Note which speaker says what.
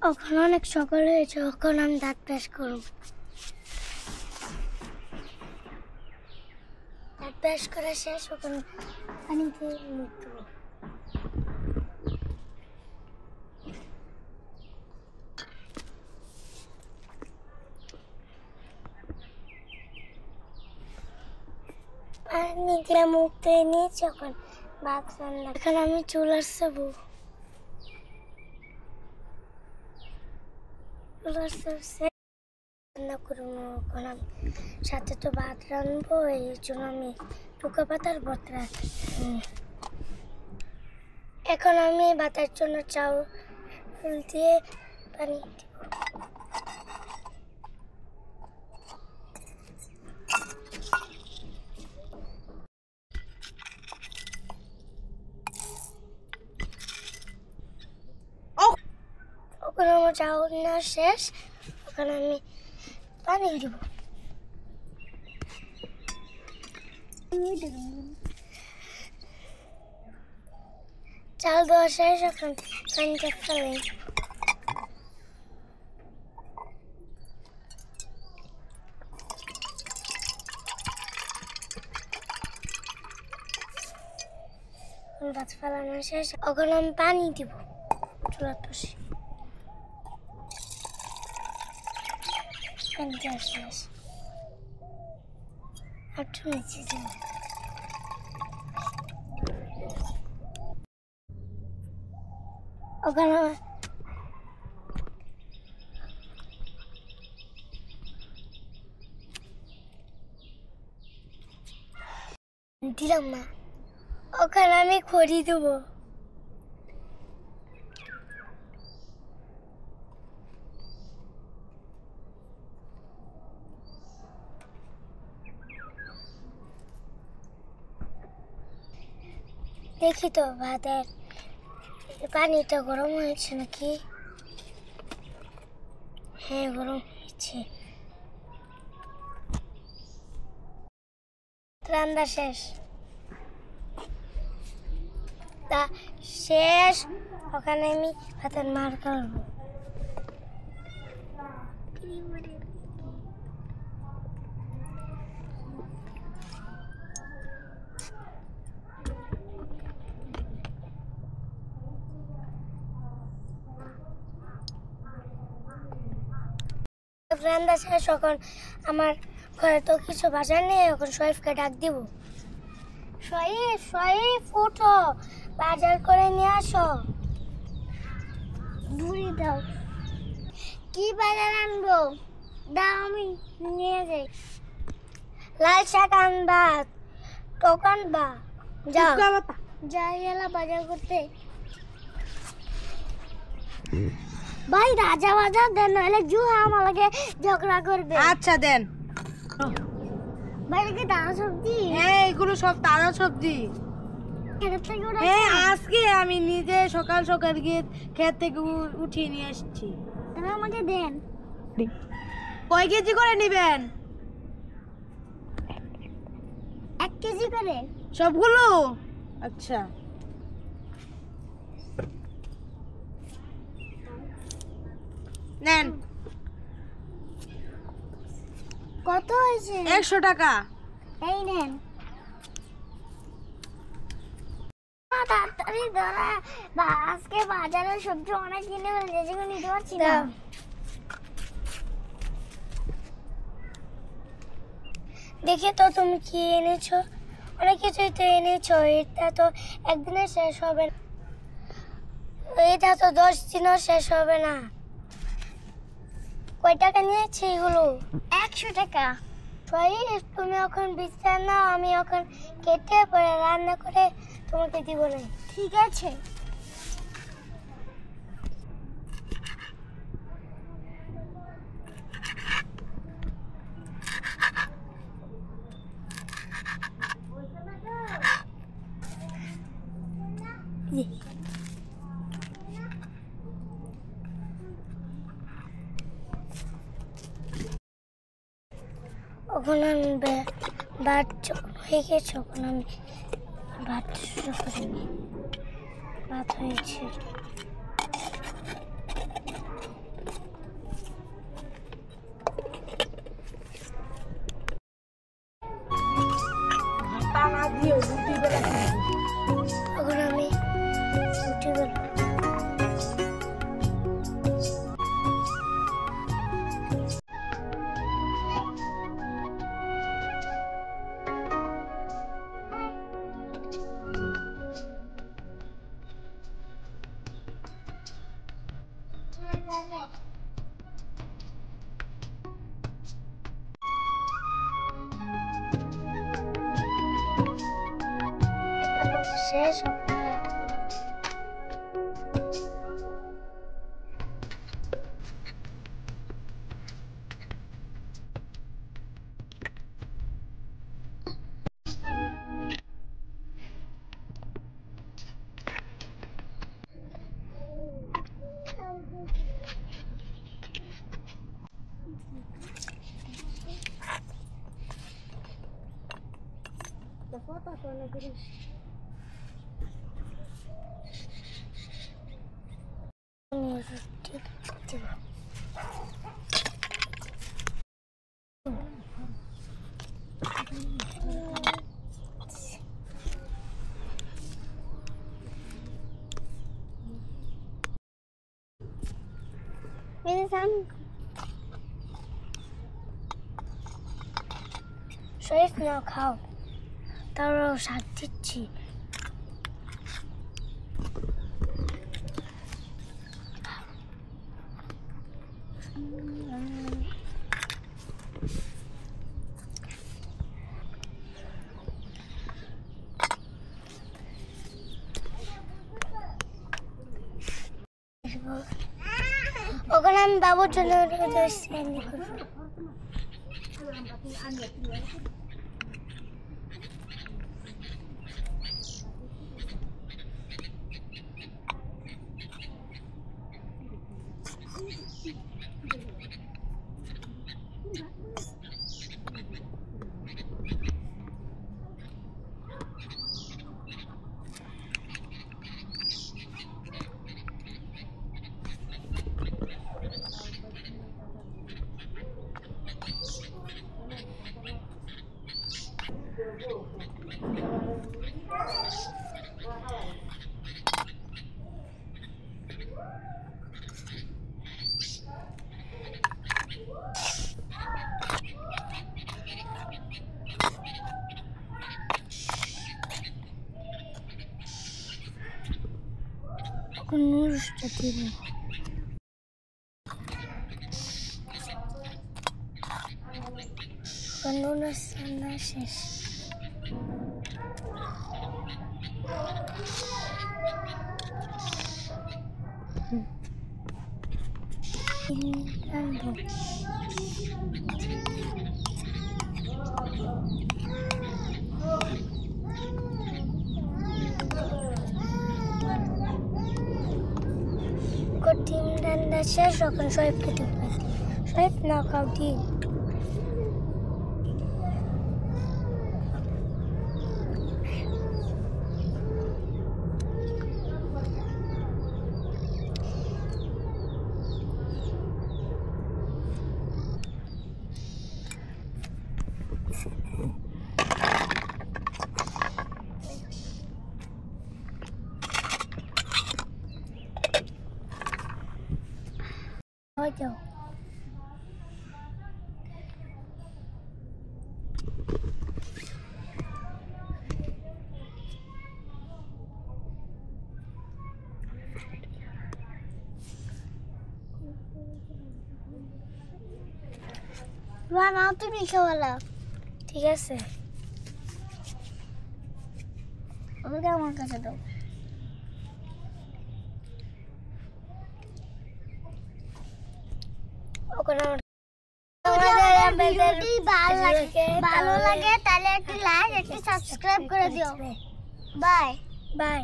Speaker 1: ওখানে অনেক সকাল হয়েছে, ওখানে আমি দাঁত ব্রাশ করব। দাঁত ব্রাশ করা শেষ, ওখানে পানিতে মুখ দেবো। পানি দিয়ে মুখ ধুয়ে নিয়েছি, এখন ভাত রান্না। এখন আমি চুল আসবো, রান্না করবো। এখন আমি সাথে তো ভাত রান্নবো, এই জন্য আমি টুকা পাতার ভর্তা রাখি। এখন আমি ভাতের জন্য চাউল দিয়ে পানি দিব। ওখানে আমার চাউল নেওয়া শেষ, ওখানে আমি পানি দিব। চাল দেওয়া শেষ, এখন পানিটা ফেলে। ভাত ফেলানো শেষ, ওখানে আমি পানি দিব চুলার পাশে। পানি দেওয়া শেষ, একটু নিচে যাব। ওখানে দিলাম না, ওখানে আমি খড়ি দেবো। দেখি তো ভাতের পানিটা গরম হয়েছে নাকি। হ্যাঁ, গরম হয়েছে। রান্না শেষ, তা শেষ। ওখানে আমি ভাতের মার করবো। রান্না শেষ, এখন আমার ঘরে তো কিছু বাজার নেই, এখন শরীফকে ডাক দিব। শরীফ, শরীফ উঠো, বাজার করে নিয়ে আসো। বুড়ি দাও। কি বাজার আনবো? দাও, আমি নিয়ে যাই। লাল শাক আনবা, টক আনবা। যাও, যাই এলা বাজার করতে। ভাই রাজা বাজার দেন, নাহলে জুহা আমাকে ঝগড়া করবে।
Speaker 2: আচ্ছা দেন।
Speaker 1: ভাই কি তাজা সবজি?
Speaker 2: হ্যাঁ, এগুলো সব তাজা সবজি। হ্যাঁ, আজকে আমি নিজে সকাল সকাল গিয়ে ক্ষেত থেকে উঠিয়ে নিয়ে এসেছি।
Speaker 1: তাহলে আমাকে দেন।
Speaker 2: কয় কেজি করে নেবেন?
Speaker 1: 1 কেজি করে।
Speaker 2: সবগুলো? আচ্ছা নেন।
Speaker 1: কত হয়েছে?
Speaker 2: 100 টাকা।
Speaker 1: এই নেন। তাড়াতাড়ি ধরা, আজকে বাজারে সবজি অনেক কিনে ফেলেছে, যেগুলো নিতে পারছি না। দেখি তো তুমি কি এনেছো। অনেক কিছুই তো এনেছো, এটা তো একদিনে শেষ হবে না, এটা তো 10 দিনও শেষ হবে না। কয় টাকা নিয়েছি এগুলো? 100 টাকা। তুমি এখন বিশ্রাম নাও, আমি এখন কেটে পরে রান্না করে তোমাকে দিব না। ঠিক আছে। ওখানে আমি ভাত হয়ে গেছে, ওখানে আমি ভাত শুরু করিনি। ভাত হয়েছে। এখন আমি রুটি বেলবো। শেষ শরীফ না খাও, তারও স্বাদ দিচ্ছি। ওখানে আমি বাবুর জন্য নুরটা দিল। নুনের রান্না শেষ। ডিম রান্না শেষ, এখন শরীফকে দেবো। শরীফ না খাও ডিম। যাও নাও, তুমি খাওয়ালা। ঠিক আছে, ওকে আমার কাছে দাও। ভালো লাগে তাহলে একটু লাইক, একটু সাবস্ক্রাইব করে দিও। Bye bye.